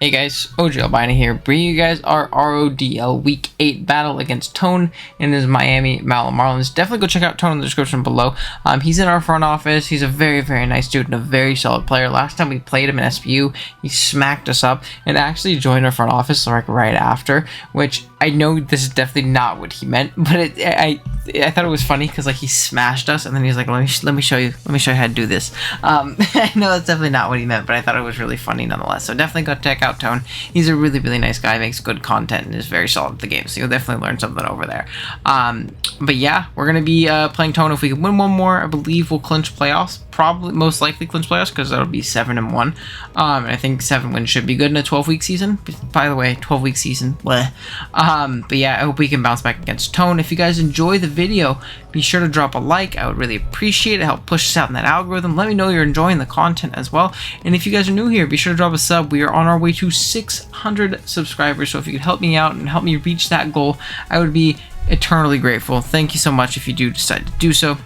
Hey guys, OGalbina here, bringing you guys our RoDL Week 8 battle against Tone in his Miami Marlins. Definitely go check out Tone in the description below. He's in our front office. He's a very, very nice dude and a very solid player. Last time we played him in SPU, he smacked us up and actually joined our front office like right after, which I know this is definitely not what he meant, but I thought it was funny because like he smashed us and then he's like, let me show you how to do this. I know that's definitely not what he meant, but I thought it was really funny nonetheless. So definitely go check out Tone. He's a really, really nice guy, makes good content, and is very solid at the game. So you'll definitely learn something over there. But yeah, we're gonna be playing Tone. If we can win one more, I believe we'll clinch playoffs. Probably, most likely clinch playoffs because that'll be 7-1. And I think 7 wins should be good in a 12-week season. By the way, 12-week season. Bleh. But yeah, I hope we can bounce back against Tone. If you guys enjoy the video, be sure to drop a like. I would really appreciate it. Help push us out in that algorithm. Let me know you're enjoying the content as well. And if you guys are new here, be sure to drop a sub. We are on our way to 600 subscribers. So if you could help me out and help me reach that goal, I would be eternally grateful. Thank you so much if you do decide to do so.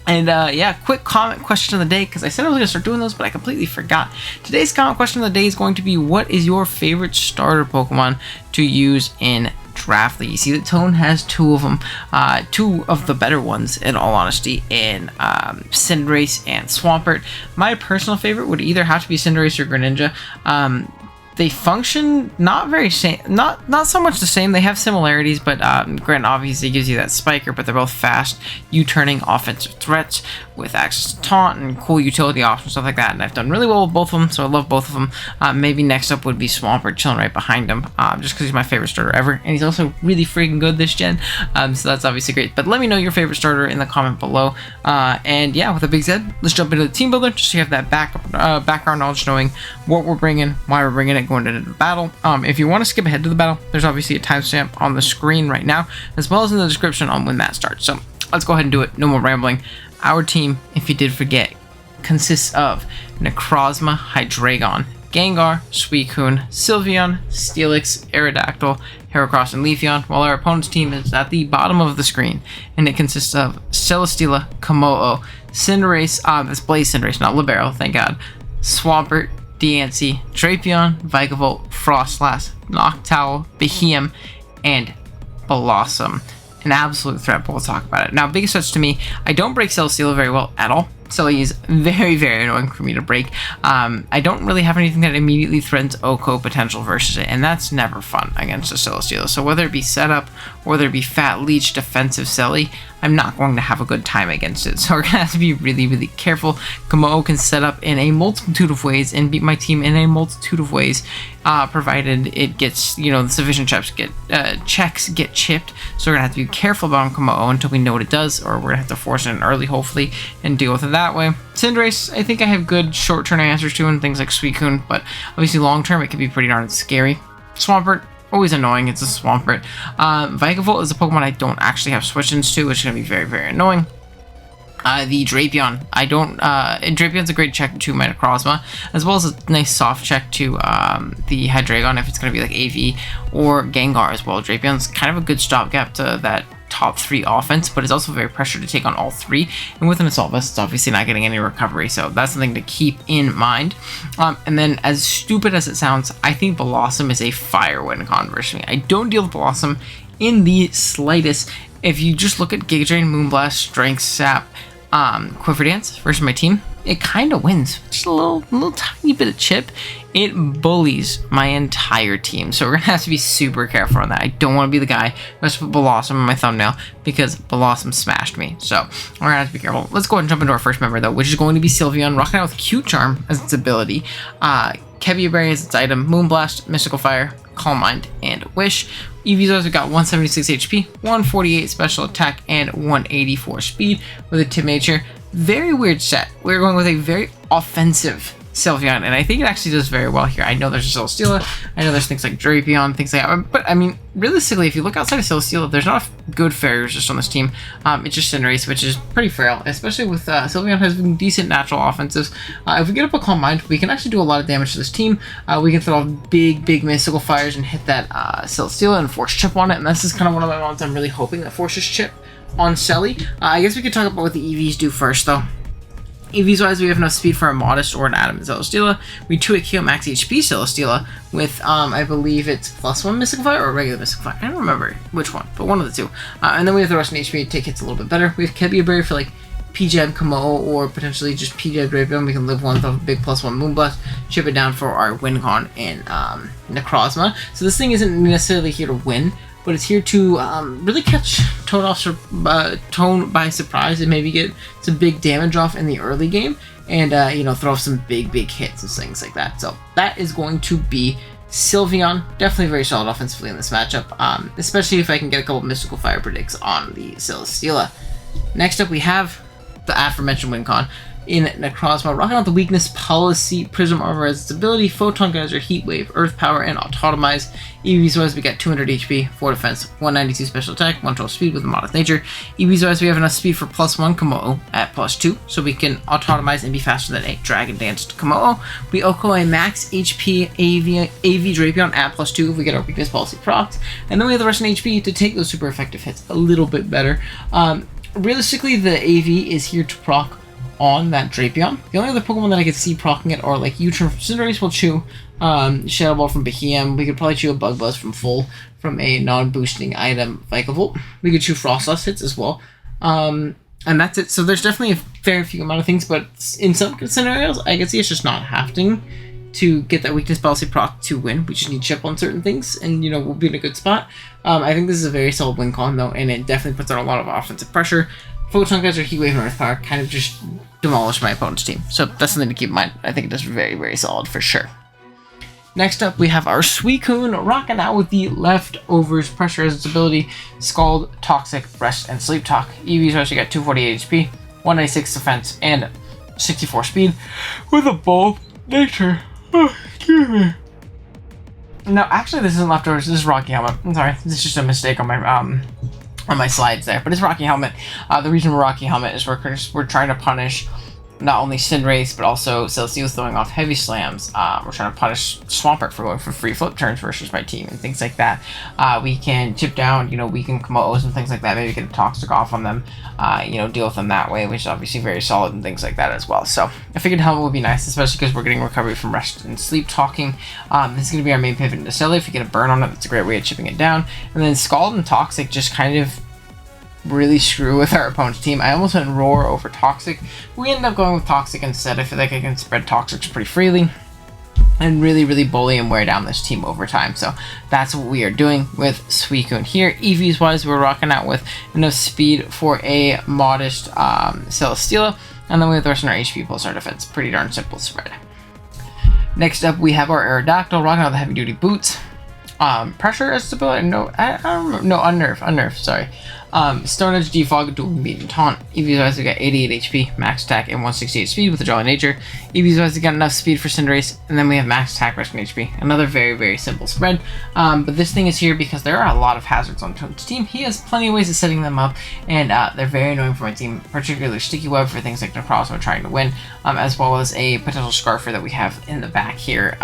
And yeah, quick comment question of the day, because I said I was going to start doing those, but I completely forgot. Today's comment question of the day is going to be, what is your favorite starter Pokemon to use in Draft League? You see that Tone has two of them, two of the better ones in all honesty, in Cinderace and Swampert. My personal favorite would either have to be Cinderace or Greninja. They function not so much the same. They have similarities, but Grant obviously gives you that spiker, but they're both fast, U-turning offensive threats with access to taunt and cool utility options, stuff like that. And I've done really well with both of them, so I love both of them. Maybe next up would be Swampert, chilling right behind him, just because he's my favorite starter ever, and he's also really freaking good this gen. So that's obviously great. But let me know your favorite starter in the comment below. And yeah, with that being said, let's jump into the team builder, just so you have that background knowledge, knowing what we're bringing, why we're bringing it, going into the battle. If you want to skip ahead to the battle, there's obviously a timestamp on the screen right now, as well as in the description on when that starts. So let's go ahead and do it. No more rambling. Our team, if you did forget, consists of Necrozma, Hydreigon, Gengar, Suicune, Sylveon, Steelix, Aerodactyl, Heracross, and Leafeon, while our opponent's team is at the bottom of the screen, and it consists of Celesteela, Kommo-o, Cinderace, that's Blaze Cinderace, not Libero, thank God, Swampert, Diancie, Drapion, Vikavolt, Frostlass, Noctowl, Behemoth, and Blossom. An absolute threat, but we'll talk about it. Now, biggest threats to me, I don't break Celesteela very well at all. Celly is very, very annoying for me to break. I don't really have anything that immediately threatens OHKO potential versus it, and that's never fun against a Celesteela. So whether it be setup, or whether it be Fat Leech, defensive Celly, I'm not going to have a good time against it. So we're going to have to be really, really careful. Kommo-o can set up in a multitude of ways and beat my team in a multitude of ways, provided it gets, you know, the sufficient checks get chipped. So we're going to have to be careful about Kommo-o until we know what it does, or we're going to have to force it in early, hopefully, and deal with it that way. Cinderace, I think I have good short-term answers to, and things like Suicune, but obviously long-term it can be pretty darn scary. Swampert, always annoying. It's a Swampert. Vikavolt is a Pokemon I don't actually have switch-ins to, which is going to be very, very annoying. The Drapion, Drapion's a great check to my Necrozma, as well as a nice soft check to the Hydreigon if it's going to be like AV, or Gengar as well. Drapion's kind of a good stopgap to that top 3 offense, but it's also very pressured to take on all 3, and with an Assault Vest, it's obviously not getting any recovery, so that's something to keep in mind. And then, as stupid as it sounds, I think Blossom is a fire win con versus me. I don't deal with Blossom in the slightest. If you just look at Giga Drain, Moonblast, Strength, Sap, Quiver Dance versus my team, it kind of wins. Just a little tiny bit of chip. It bullies my entire team. So we're going to have to be super careful on that. I don't want to be the guy who has to put Blossom in my thumbnail because Blossom smashed me. So we're going to have to be careful. Let's go ahead and jump into our first member though, which is going to be Sylveon, rocking out with Cute Charm as its ability. Kevia Berry as its item, Moonblast, Mystical Fire, Calm Mind, and Wish. EVs we got 176 HP, 148 special attack, and 184 speed with a Tip Nature. Very weird set. We're going with a very offensive Sylveon, and I think it actually does very well here. I know there's a Celesteela, I know there's things like Drapion, things like that, but I mean, realistically, if you look outside of Celesteela, there's not good farriers just on this team. It's just Cinderace, which is pretty frail, especially with Sylveon has decent natural offensives. If we get up a Calm Mind, we can actually do a lot of damage to this team. We can throw off big mystical fires and hit that Celesteela and force chip on it, and this is kind of one of my ones I'm really hoping that forces chip on Selly. I guess we could talk about what the EVs do first, though. EVs wise, we have enough speed for a Modest or an Adam Celesteela. We 2-hit KO max HP Celesteela with, I believe it's +1 Mystical Fire or regular Mystical Fire. I don't remember which one, but one of the two. And then we have the rest in HP to take hits a little bit better. We have Kebia Berry for like PJab Komodo or potentially just PJab Drapion. We can live one with a big +1 Moonblast, chip it down for our Wincon and Necrozma. So this thing isn't necessarily here to win, but it's here to really catch Tone by surprise and maybe get some big damage off in the early game and, you know, throw off some big hits and things like that. So that is going to be Sylveon. Definitely very solid offensively in this matchup, especially if I can get a couple Mystical Fire predicts on the Celesteela. Next up, we have the aforementioned Wincon in Necrozma, rocking out the weakness policy, Prism Armor as its ability, Photon Geyser, Heat Wave, Earth Power, and Autotomize. EVs wise, we got 200 HP, 4 defense, 192 special attack, 112 speed with a Modest Nature. EVs wise, we have enough speed for +1 Komodo at +2, so we can Autotomize and be faster than a Dragon Danced Komodo. We Oko a max HP AV Drapion at +2 if we get our weakness policy procs, and then we have the rest in HP to take those super effective hits a little bit better. Realistically, the AV is here to proc on that Drapion. The only other Pokemon that I could see proccing it are like U-Turn from Cinderace will chew, Shadow Ball from Behem. We could probably chew a Bug Buzz from Full from a non-boosting item Vikavolt. We could chew Frostlass hits as well. And that's it. So there's definitely a very few amount of things, but in some scenarios, I can see it's just not happening to get that weakness policy proc to win. We just need chip on certain things, and you know, we'll be in a good spot. I think this is a very solid Wincon though, and it definitely puts on a lot of offensive pressure. Photon Geyser, Heat Wave, and Earth Power kind of just demolish my opponent's team. So that's something to keep in mind. I think it is very solid for sure. Next up, we have our Suicune rocking out with the Leftovers pressure as its ability, Scald, Toxic, Rest, and Sleep Talk. EVs actually got 248 HP, 196 defense, and 64 speed with a Bold Nature. Oh, excuse me. No, actually, this isn't Leftovers. This is Rocky Helmet. I'm sorry. This is just a mistake on my slides there, but it's Rocky Helmet. The reason we're Rocky Helmet is we're trying to punish not only Cinderace, but also Celesteela throwing off Heavy Slams. We're trying to punish Swampert for going for free flip turns versus my team and things like that. We can chip down, you know, weaken Komodos and things like that. Maybe get a Toxic off on them, you know, deal with them that way, which is obviously very solid and things like that as well. So I figured Helmet would be nice, especially because we're getting recovery from Rest and Sleep Talking. This is going to be our main pivot into Celly. If you get a burn on it, that's a great way of chipping it down. And then Scald and Toxic just kind of really screw with our opponent's team. I almost went Roar over Toxic. We ended up going with Toxic instead. I feel like I can spread Toxics pretty freely and really bully and wear down this team over time. So that's what we are doing with Suicune here. EVs wise, we're rocking out with enough speed for a Modest Celesteela, and then we have the rest of our HP plus our defense. Pretty darn simple spread. Next up, we have our Aerodactyl rocking out the heavy duty boots. Pressure as stability, no, I don't remember, no, unnerve, sorry. Stone Edge, Defog, Dueling Beat, and Taunt. EVs wise, we got 88 HP, max attack, and 168 speed with the Jolly Nature. EVs wise, we got enough speed for Cinderace, and then we have max attack, rest, and HP. Another very simple spread. But this thing is here because there are a lot of hazards on Toad's team. He has plenty of ways of setting them up, and they're very annoying for my team, particularly Sticky Web for things like Necrozma trying to win, as well as a potential Scarfer that we have in the back here,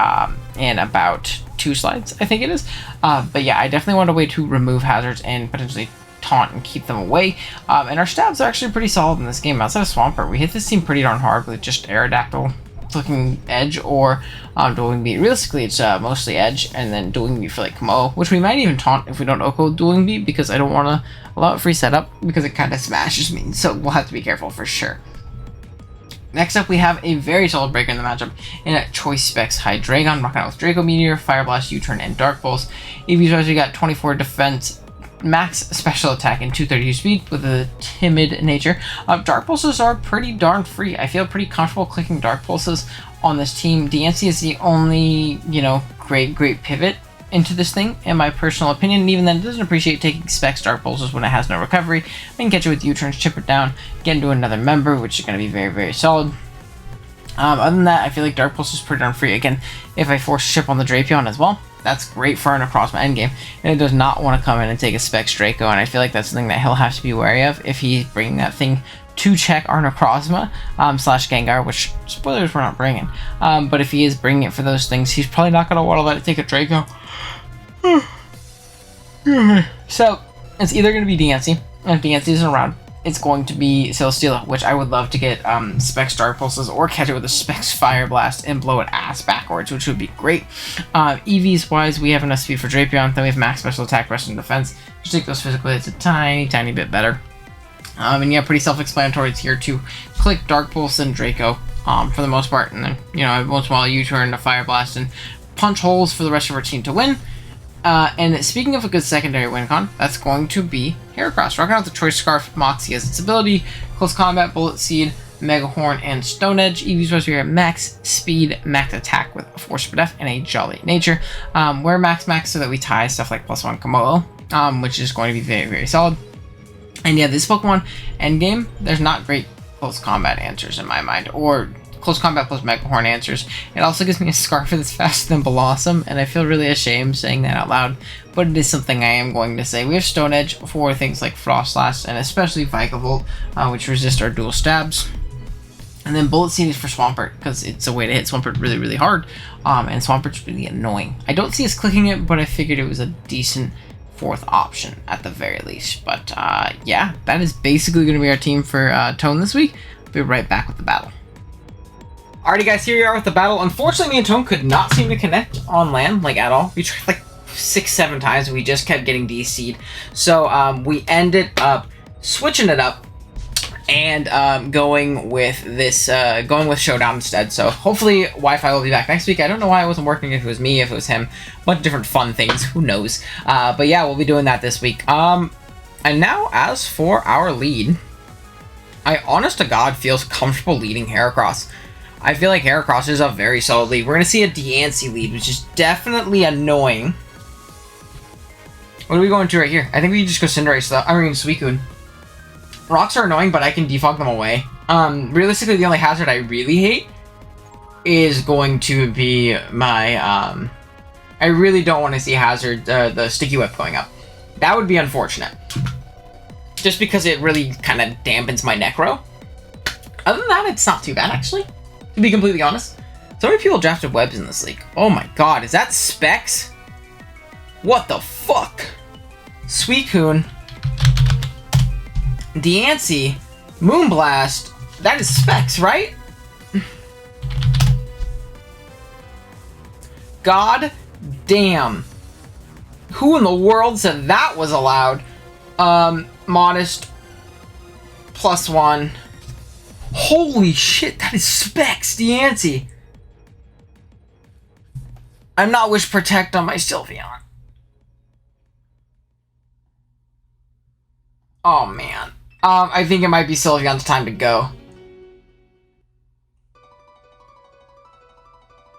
in about 2 slides, I think it is. But yeah, I definitely want a way to remove hazards and potentially taunt and keep them away. And our stabs are actually pretty solid in this game. Outside of Swampert, we hit this team pretty darn hard with just Aerodactyl, flicking Edge, or Dueling Beat. Realistically, it's mostly Edge, and then Dueling Beat for like Komodo, which we might even taunt if we don't Oko Dueling Beat, because I don't want to allow it free setup, because it kind of smashes me. So we'll have to be careful for sure. Next up, we have a very solid breaker in the matchup in a Choice Specs Hydreigon, rocking out with Draco Meteor, Fire Blast, U-Turn, and Dark Pulse. EVs wise, we got 24 defense, max special attack, and 232 speed with a timid nature. Dark Pulses are pretty darn free. I feel pretty comfortable clicking Dark Pulses on this team. DNC is the only, you know, great pivot into this thing, in my personal opinion, and even then it doesn't appreciate taking Specs Dark Pulses when it has no recovery. I can catch it with U-turns, chip it down, get into another member, which is going to be very solid. Other than that, I feel like Dark Pulse is pretty darn free. Again, if I force chip on the Drapion as well, that's great for an Necrozma endgame, and it does not want to come in and take a Specs Draco, and I feel like that's something that he'll have to be wary of if he's bringing that thing to check our Necrozma slash Gengar, which, spoilers, we're not bringing. But if he is bringing it for those things, he's probably not going to want to let it take a Draco. So, it's either going to be DNC, and if DNC isn't around, it's going to be Celesteela, which I would love to get Specs Dark Pulses or catch it with a Specs Fire Blast and blow it ass backwards, which would be great. EVs wise, we have enough speed for Drapion, then we have max special attack, rest, and defense. Just take those physical hits a tiny bit better. And yeah, pretty self-explanatory. It's here to click Dark Pulse and Draco for the most part, and then, you know, every once in a while U-turn to Fire Blast and punch holes for the rest of our team to win. And speaking of a good secondary win con, that's going to be Heracross. Rocking out the Choice Scarf, Moxie has its ability, Close Combat, Bullet Seed, Mega Horn, and Stone Edge. EV's supposed to be max speed, max attack with a Force for Death and a Jolly Nature. We're max so that we tie stuff like +1 Komodo, which is going to be very solid. And yeah, this Pokemon endgame, there's not great close combat answers in my mind, or close combat plus Mega Horn answers. It also gives me a Scarf that's faster than Blossom, and I feel really ashamed saying that out loud, but it is something I am going to say. We have Stone Edge for things like Frostlass, and especially Vikavolt, which resist our dual stabs. And then Bullet Seed is for Swampert, because it's a way to hit Swampert really hard, and Swampert's really annoying. I don't see us clicking it, but I figured it was a decent fourth option at the very least. But yeah, that is basically going to be our team for Tone this week. We'll be right back with the battle. Alrighty guys, here we are with the battle. Unfortunately, me and Tone could not seem to connect on land, like at all. We tried like 6-7 times and we just kept getting DC'd. So we ended up switching it up and going with Showdown instead. So hopefully Wi-Fi will be back next week. I don't know why it wasn't working, if it was me, if it was him. A bunch of different fun things, who knows. But yeah, we'll be doing that this week. And now as for our lead, I honest to God feels comfortable leading Heracross. I feel like Heracross is a very solid lead. We're going to see a Diancie lead, which is definitely annoying. What are we going to right here? I think we just go Cinderace, though. I mean, Suicune. Rocks are annoying, but I can defog them away. Realistically, the only hazard I really hate is going to be my, I really don't want to see hazard, the Sticky Whip going up. That would be unfortunate. Just because it really kind of dampens my Necro. Other than that, it's not too bad, actually. To be completely honest. So many people drafted webs in this league. Oh my god, is that Specs? What the fuck? Suicune. Diancie. Moonblast. That is Specs, right? God damn. Who in the world said that was allowed? Modest. +1. Holy shit, that is Specs, Diancie. I'm not Wish Protect on my Sylveon. Oh man. I think it might be Sylveon's time to go.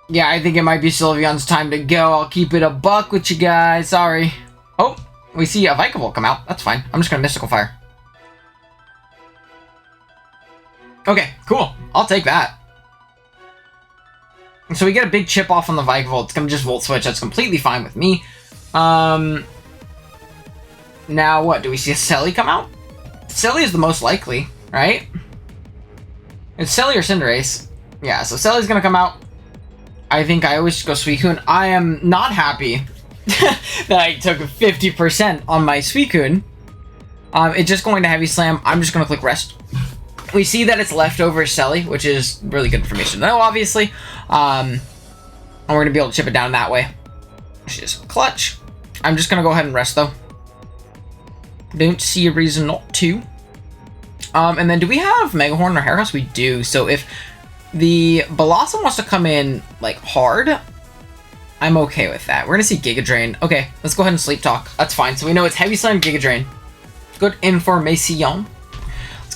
Yeah, I think it might be Sylveon's time to go. I'll keep it a buck with you guys. Sorry. Oh, we see a Vikavolt come out. That's fine. I'm just gonna Mystical Fire. Okay, cool. I'll take that. So we get a big chip off on the Vikavolt. It's gonna just Volt Switch. That's completely fine with me. Now what? Do we see a Selly come out? Selly is the most likely, right? It's Selly or Cinderace. Yeah, so Selly's gonna come out. I think I always go Suicune. I am not happy that I took 50% on my Suicune. It's just going to Heavy Slam. I'm just gonna click Rest. We see that it's leftover Selly, which is really good information to know, obviously. And we're going to be able to chip it down that way, which is clutch. I'm just going to go ahead and rest, though. Don't see a reason not to. And then do we have Mega Horn or Heracross? We do. So if the Blossom wants to come in, like, hard, I'm okay with that. We're going to see Giga Drain. Okay, let's go ahead and Sleep Talk. That's fine. So we know it's Heavy Slam, Giga Drain. Good information.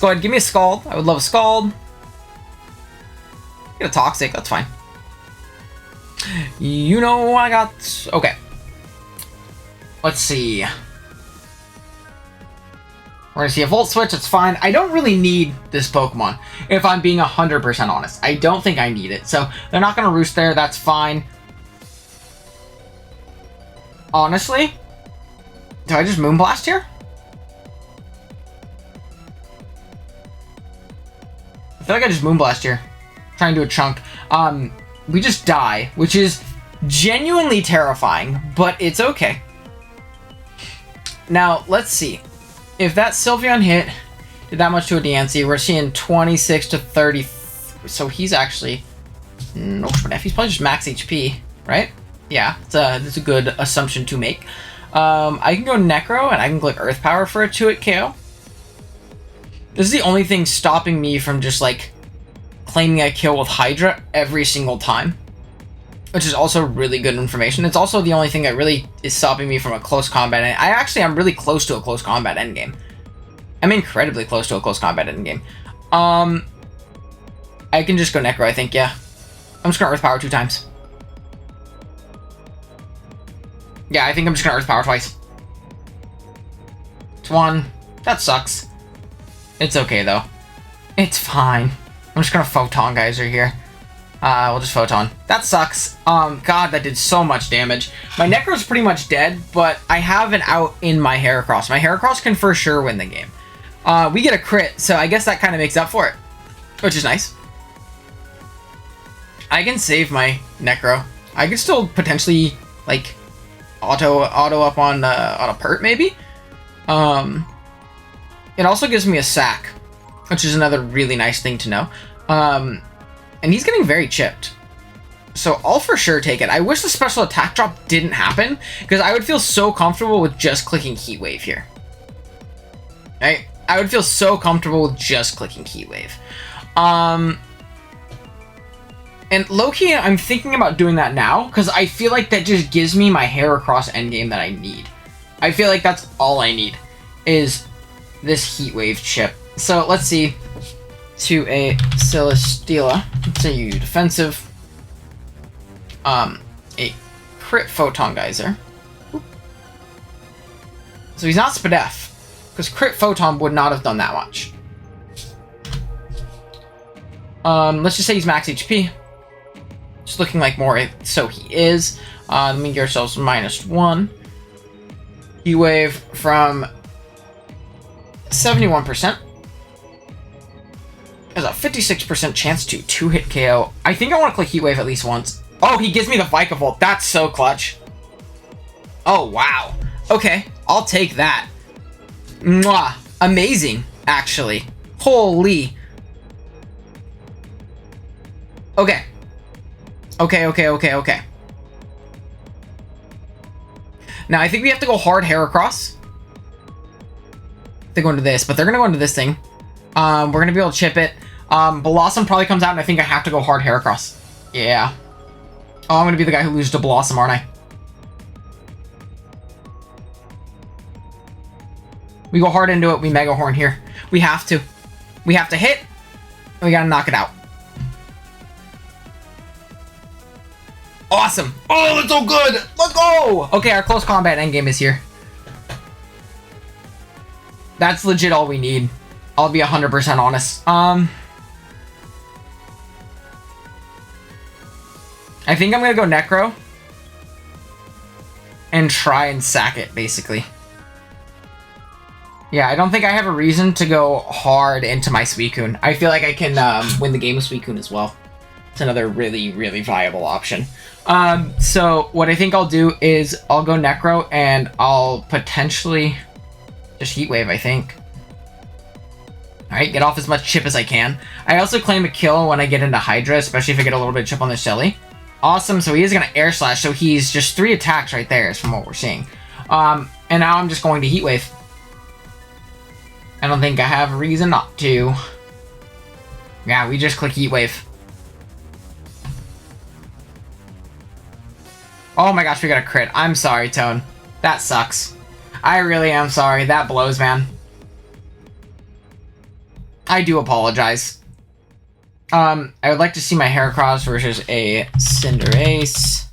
Go ahead, give me a Scald. I would love a Scald. Get a Toxic, that's fine. You know I got... Okay. Let's see. We're gonna see a Volt Switch, that's fine. I don't really need this Pokemon, if I'm being 100% honest. I don't think I need it. So, they're not gonna Roost there, that's fine. Honestly? Do I just Moonblast here? I feel like I just Moonblast here. Trying to do a chunk. We just die, which is genuinely terrifying, but it's okay. Now, let's see. If that Sylveon hit, did that much to a DNC. We're seeing 26 to 30. So he's actually no F. He's probably just max HP, right? Yeah, that's a good assumption to make. I can go Necro and I can click Earth Power for a 2-hit KO. This is the only thing stopping me from just like claiming a kill with Hydra every single time, which is also really good information. It's also the only thing that really is stopping me from a close combat. I'm really close to a close combat endgame. I'm incredibly close to a close combat endgame. I can just go Necro, I think, yeah. I'm just gonna Earth Power 2 times. Yeah, I think I'm just gonna Earth Power twice. It's 1. That sucks. It's okay, though. It's fine. I'm just gonna Photon Geyser here. We'll just Photon. That sucks. God, that did so much damage. My Necro's pretty much dead, but I have an out in my Heracross. My Heracross can for sure win the game. We get a crit, so I guess that kind of makes up for it, which is nice. I can save my Necro. I could still potentially, like, auto up on a Pert, maybe? It also gives me a sack, which is another really nice thing to know. And he's getting very chipped. So I'll for sure take it. I wish the special attack drop didn't happen, because I would feel so comfortable with just clicking Heat Wave here. Right? I would feel so comfortable with just clicking Heat Wave. And low-key, I'm thinking about doing that now, because I feel like that just gives me my Heracross endgame that I need. I feel like that's all I need, is this Heat Wave chip. So let's see. To a Celesteela. Let's say you defensive. A crit Photon Geyser. So he's not Spadef, because crit Photon would not have done that much. Let's just say he's max HP. Just looking like more, so he is. Let me get ourselves -1. Heat Wave from 71%. There's a 56% chance to 2-hit KO. I think I want to click Heat Wave at least once. Oh, he gives me the Vikavolt. That's so clutch. Oh, wow. Okay, I'll take that. Mwah. Amazing, actually. Holy. Okay. Okay. Now, I think we have to go hard Heracross. They're going to this, but they're going to go into this thing. We're going to be able to chip it. Blossom probably comes out, and I think I have to go hard Heracross. Yeah. Oh, I'm going to be the guy who loses to Blossom, aren't I? We go hard into it. We Mega Horn here. We have to. We have to hit, and we got to knock it out. Awesome. Oh, that's so good. Let's go. Okay, our close combat endgame is here. That's legit all we need. I'll be 100% honest. I think I'm going to go Necro. And try and sack it, basically. Yeah, I don't think I have a reason to go hard into my Suicune. I feel like I can win the game with Suicune as well. It's another really, really viable option. So what I think I'll do is I'll go Necro and I'll potentially just Heat Wave, I think. Alright, get off as much chip as I can. I also claim a kill when I get into Hydra, especially if I get a little bit of chip on the Shelly. Awesome, so he is going to Air Slash, so he's just 3 attacks right there, is from what we're seeing. And now I'm just going to Heat Wave. I don't think I have a reason not to. Yeah, we just click Heat Wave. Oh my gosh, we got a crit. I'm sorry, Tone. That sucks. I really am sorry. That blows, man. I do apologize. I would like to see my Heracross versus a Cinderace.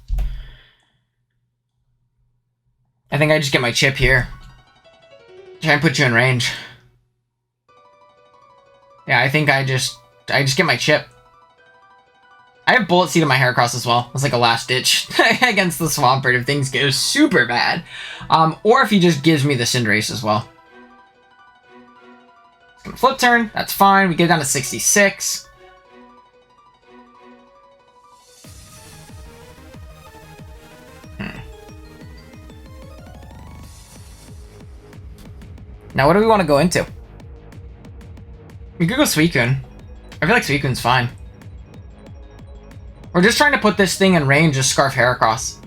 I think I just get my chip here. Try and put you in range. Yeah, I think I just get my chip. I have Bullet Seed in my Heracross as well. It's like a last ditch against the Swampert if things go super bad. Or if he just gives me the Cinderace as well. It's gonna flip turn. That's fine. We get down to 66. Now, what do we want to go into? We could go Suicune. I feel like Suicune's fine. We're just trying to put this thing in range of Scarf Heracross.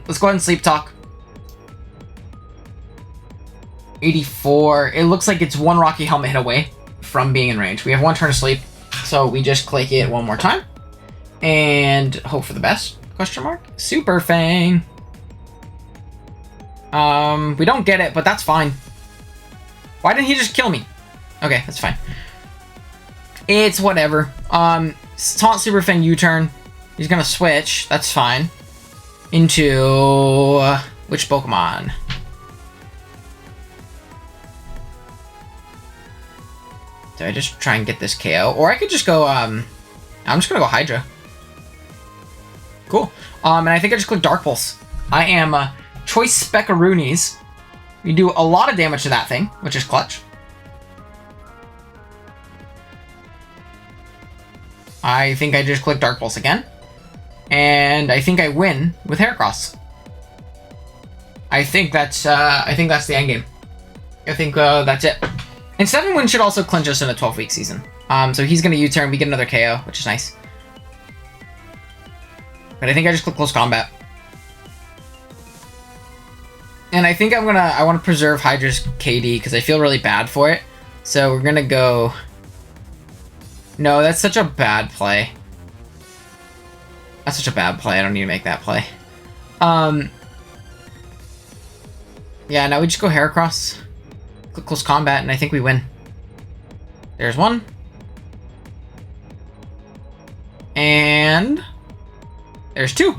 Let's go ahead and Sleep Talk. 84. It looks like it's one Rocky Helmet hit away from being in range. We have one turn of sleep, so we just click it one more time and hope for the best. Question mark. Super Fang. We don't get it, but that's fine. Why didn't he just kill me? Okay, that's fine. It's whatever. Taunt Super Fang U-turn. He's gonna switch. That's fine. Into which Pokemon? Did I just try and get this KO? Or I could just go, I'm just gonna go Hydra. Cool. And I think I just clicked Dark Pulse. I am Choice Speckaroonies. We do a lot of damage to that thing, which is clutch. I think I just clicked Dark Pulse again. And I think I win with Heracross. I think that's the end game. I think that's it. And 7 wins should also clinch us in a 12-week season. So he's gonna U-turn, we get another KO, which is nice. But I think I just click Close Combat. And I think I want to preserve Hydra's KD because I feel really bad for it. So we're gonna go. No, that's such a bad play. That's such a bad play. I don't need to make that play. Yeah, now we just go Heracross. Click Close Combat, and I think we win. There's one. And there's two.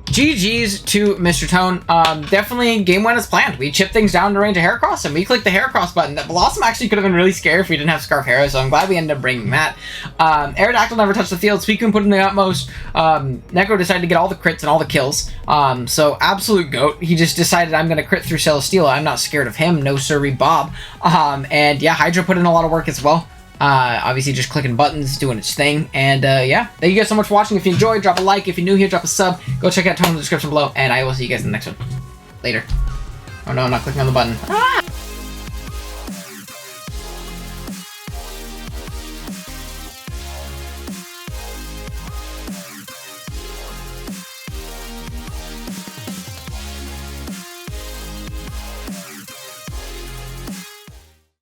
GG's to Mr. Tone. Definitely game went as planned. We chipped things down to range of Heracross, and we clicked the Heracross button. That Blossom actually could have been really scary if we didn't have Scarf Hera, so I'm glad we ended up bringing that. Aerodactyl never touched the field. Suicune put in the utmost. Necro decided to get all the crits and all the kills. So absolute GOAT. He just decided, I'm going to crit through Celesteela. I'm not scared of him. No sirree Bob. And yeah, Hydra put in a lot of work as well. Obviously just clicking buttons, doing its thing. And yeah, thank you guys so much for watching. If you enjoyed, drop a like. If you're new here, drop a sub. Go check out Tone in the description below, and I will see you guys in the next one. Later. Oh no, I'm not clicking on the button. Ah!